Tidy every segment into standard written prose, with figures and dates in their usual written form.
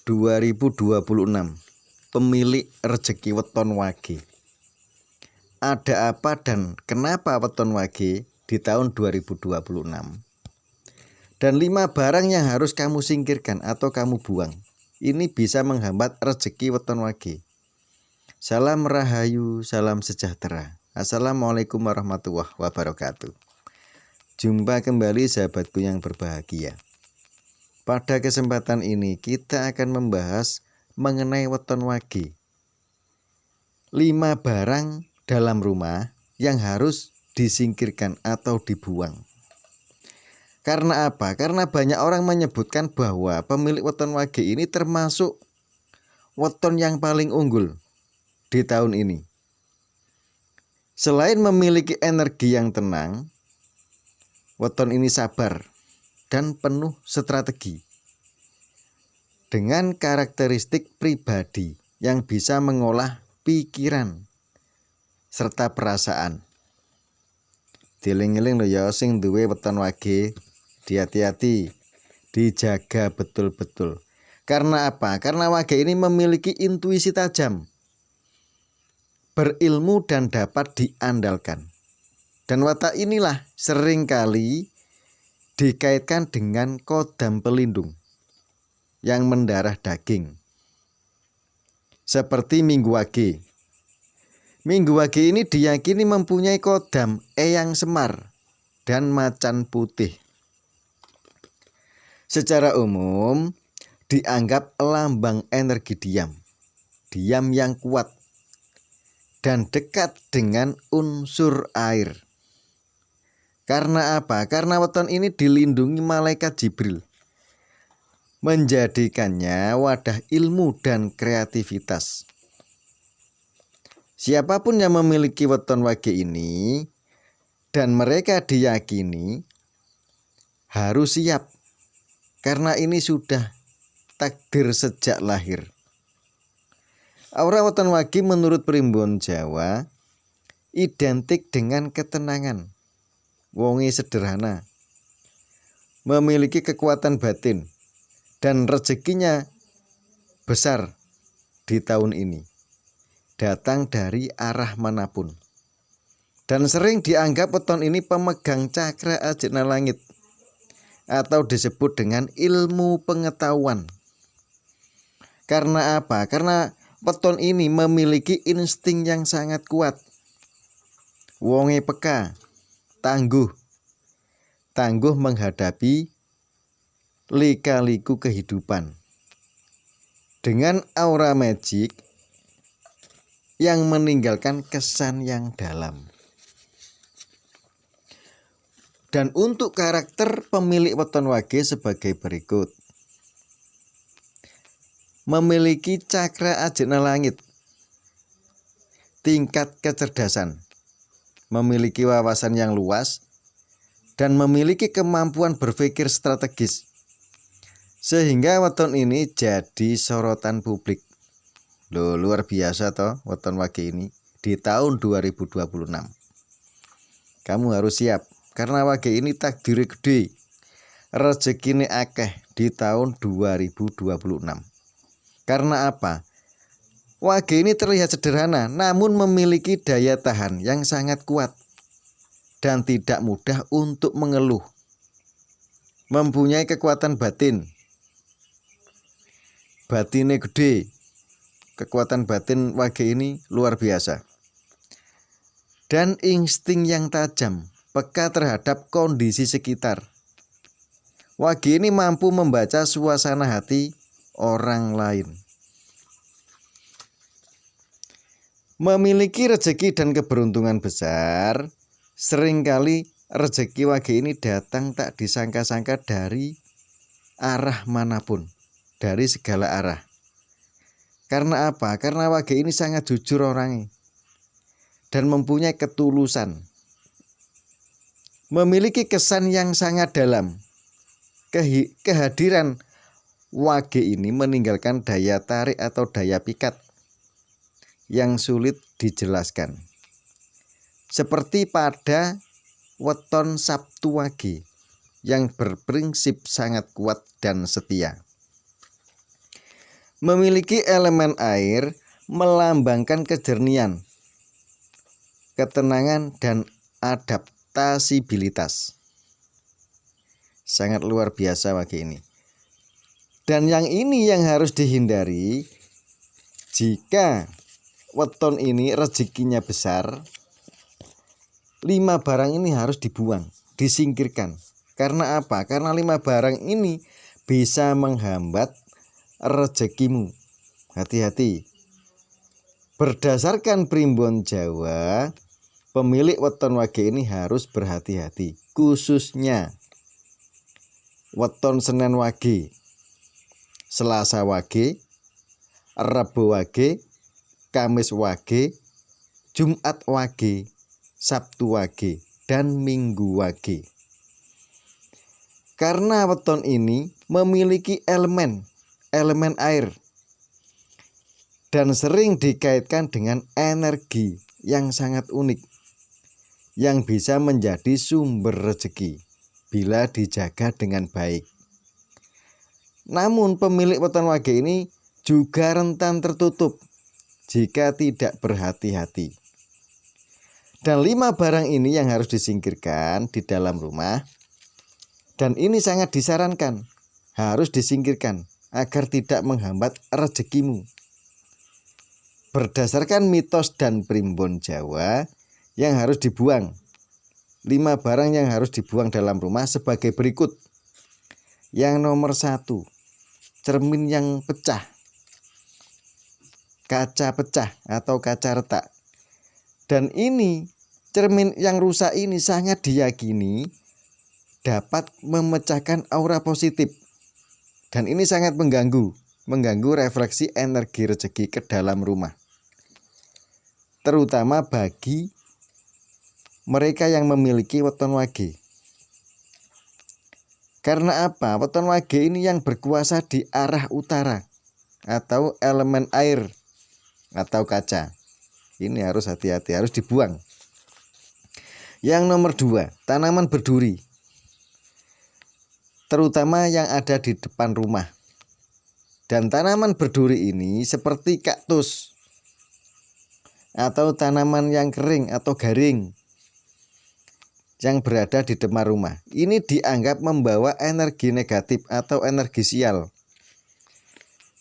2026, pemilik rezeki weton wage. Ada apa dan kenapa weton wage di tahun 2026? Dan 5 barang yang harus kamu singkirkan atau kamu buang. Ini bisa menghambat rezeki weton wage. Salam rahayu, salam sejahtera. Assalamualaikum warahmatullahi wabarakatuh. Jumpa kembali sahabatku yang berbahagia. Pada kesempatan ini kita akan membahas mengenai weton wage. 5 barang dalam rumah yang harus disingkirkan atau dibuang. Karena apa? Karena banyak orang menyebutkan bahwa pemilik weton wage ini termasuk weton yang paling unggul di tahun ini. Selain memiliki energi yang tenang, weton ini sabar dan penuh strategi. Dengan karakteristik pribadi yang bisa mengolah pikiran serta perasaan. Dieling-eling lho ya sing duwe weton wage, hati-hati, dijaga betul-betul. Karena apa? Karena wage ini memiliki intuisi tajam, berilmu dan dapat diandalkan. Dan watak inilah seringkali dikaitkan dengan kodam pelindung yang mendarah daging. Seperti Minggu Wage. Minggu Wage ini diyakini mempunyai kodam Eyang Semar dan Macan Putih. Secara umum dianggap lambang energi diam. Diam yang kuat dan dekat dengan unsur air. Karena apa? Karena weton ini dilindungi malaikat Jibril, menjadikannya wadah ilmu dan kreativitas. Siapapun yang memiliki weton wage ini dan mereka diyakini harus siap, karena ini sudah takdir sejak lahir. Aura weton wage menurut primbon Jawa identik dengan ketenangan, wonge sederhana, memiliki kekuatan batin, dan rezekinya besar di tahun ini, datang dari arah manapun. Dan sering dianggap weton ini pemegang cakra ajna langit atau disebut dengan ilmu pengetahuan. Karena apa? Karena weton ini memiliki insting yang sangat kuat. Wonge peka, tangguh menghadapi lika-liku kehidupan. Dengan aura magic yang meninggalkan kesan yang dalam. Dan untuk karakter pemilik weton wage sebagai berikut. Memiliki cakra ajna langit, tingkat kecerdasan, memiliki wawasan yang luas, dan memiliki kemampuan berpikir strategis. Sehingga weton ini jadi sorotan publik. Loh, luar biasa toh weton wage ini di tahun 2026. Kamu harus siap karena wage ini takdir gede, rezekine akeh di tahun 2026. Karena apa? Wage ini terlihat sederhana namun memiliki daya tahan yang sangat kuat dan tidak mudah untuk mengeluh. Mempunyai kekuatan batin. Batinnya gede. Kekuatan batin wage ini luar biasa. Dan insting yang tajam, peka terhadap kondisi sekitar. Wage ini mampu membaca suasana hati orang lain. Memiliki rezeki dan keberuntungan besar. Seringkali rezeki wage ini datang tak disangka-sangka dari arah manapun, dari segala arah. Karena apa? Karena wage ini sangat jujur orangnya dan mempunyai ketulusan. Memiliki kesan yang sangat dalam. Kehadiran wage ini meninggalkan daya tarik atau daya pikat yang sulit dijelaskan. Seperti pada weton Sabtu Wage yang berprinsip sangat kuat dan setia. memiliki elemen air, melambangkan kejernihan, ketenangan, dan adaptasibilitas. Sangat luar biasa Wage ini. Dan yang ini yang harus dihindari. Jika weton ini rezekinya besar, 5 barang ini harus dibuang, disingkirkan. Karena apa? Karena 5 barang ini bisa menghambat rezekimu. Hati-hati. Berdasarkan primbon Jawa, pemilik weton Wage ini harus berhati-hati. Khususnya weton Senin Wage, Selasa Wage, Rabu Wage, Kamis Wage, Jumat Wage, Sabtu Wage, dan Minggu Wage. Karena weton ini memiliki elemen air dan sering dikaitkan dengan energi yang sangat unik yang bisa menjadi sumber rezeki bila dijaga dengan baik. Namun pemilik weton Wage ini juga rentan tertutup jika tidak berhati-hati. Dan 5 barang ini yang harus disingkirkan di dalam rumah. Dan ini sangat disarankan, harus disingkirkan agar tidak menghambat rezekimu. Berdasarkan mitos dan primbon Jawa yang harus dibuang. 5 barang yang harus dibuang dalam rumah sebagai berikut. Yang nomor 1, cermin yang pecah, kaca pecah atau kaca retak. Dan ini cermin yang rusak ini sangat diyakini dapat memecahkan aura positif. Dan ini sangat mengganggu refleksi energi rezeki ke dalam rumah. Terutama bagi mereka yang memiliki weton Wage. Karena apa? Weton Wage ini yang berkuasa di arah utara atau elemen air atau kaca. Ini harus hati-hati, harus dibuang. Yang nomor 2, tanaman berduri. Terutama yang ada di depan rumah. Dan tanaman berduri ini seperti kaktus atau tanaman yang kering atau garing yang berada di depan rumah. Ini dianggap membawa energi negatif atau energi sial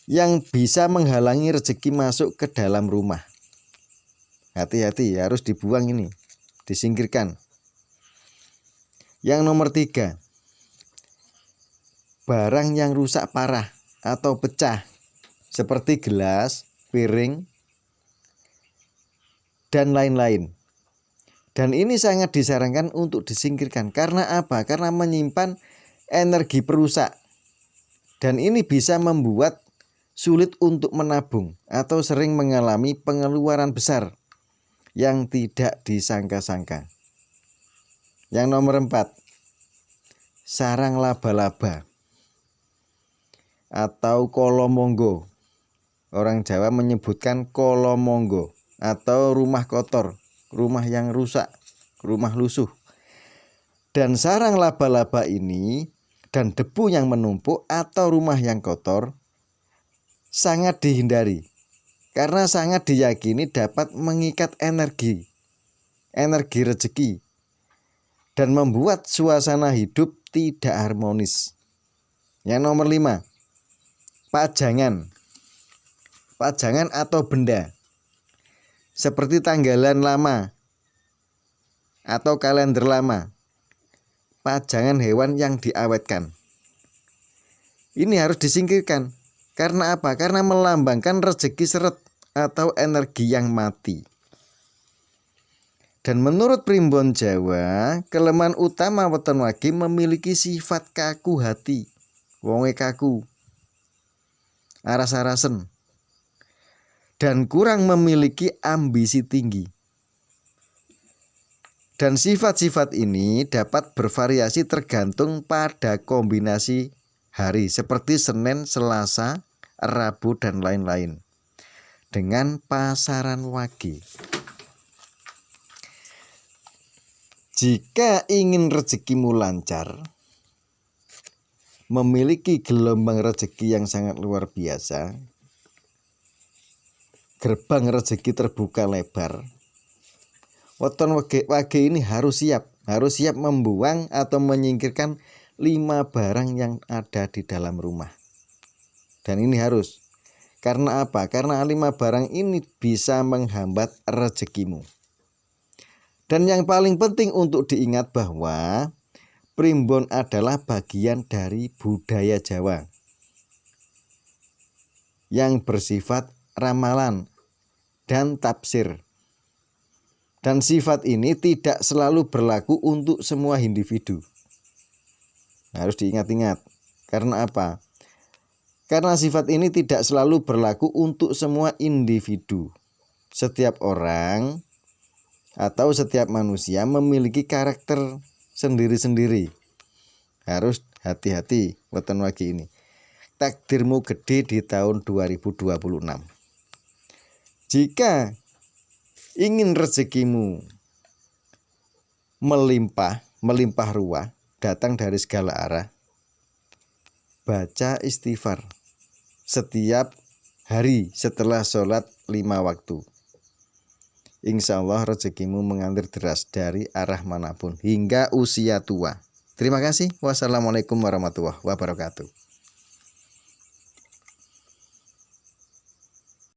yang bisa menghalangi rezeki masuk ke dalam rumah. Hati-hati, harus dibuang ini, disingkirkan. Yang nomor 3, barang yang rusak parah atau pecah seperti gelas, piring, dan lain-lain. Dan ini sangat disarankan untuk disingkirkan. Karena apa? Karena menyimpan energi perusak. Dan ini bisa membuat sulit untuk menabung atau sering mengalami pengeluaran besar yang tidak disangka-sangka. Yang nomor 4, sarang laba-laba atau kolomonggo. Orang Jawa menyebutkan kolomonggo atau rumah kotor, rumah yang rusak, rumah lusuh. Dan sarang laba-laba ini dan debu yang menumpuk atau rumah yang kotor sangat dihindari karena sangat diyakini dapat mengikat energi rezeki dan membuat suasana hidup tidak harmonis. Yang nomor 5, pajangan atau benda seperti tanggalan lama atau kalender lama, pajangan hewan yang diawetkan. Ini harus disingkirkan. Karena apa? Karena melambangkan rezeki seret atau energi yang mati. Dan menurut primbon Jawa, kelemahan utama weton Wage memiliki sifat kaku hati. Wonge kaku, aras-arasen, dan kurang memiliki ambisi tinggi. Dan sifat-sifat ini dapat bervariasi tergantung pada kombinasi hari seperti Senin, Selasa, Rabu, dan lain-lain. Dengan pasaran Wage. Jika ingin rezekimu lancar, memiliki gelombang rezeki yang sangat luar biasa, gerbang rezeki terbuka lebar, weton wage ini harus siap membuang atau menyingkirkan 5 barang yang ada di dalam rumah. Dan ini harus. Karena apa? Karena 5 barang ini bisa menghambat rezekimu. Dan yang paling penting untuk diingat bahwa primbon adalah bagian dari budaya Jawa yang bersifat ramalan dan tafsir. Dan sifat ini tidak selalu berlaku untuk semua individu. Harus diingat-ingat. Karena apa? Karena sifat ini tidak selalu berlaku untuk semua individu. Setiap orang atau setiap manusia memiliki karakter sendiri-sendiri. Harus hati-hati weton wage ini. Takdirmu gede di tahun 2026. Jika ingin rezekimu melimpah ruah, datang dari segala arah, baca istighfar setiap hari setelah sholat 5 waktu. Insya Allah rezekimu mengalir deras dari arah manapun hingga usia tua. Terima kasih. Wassalamualaikum warahmatullahi wabarakatuh.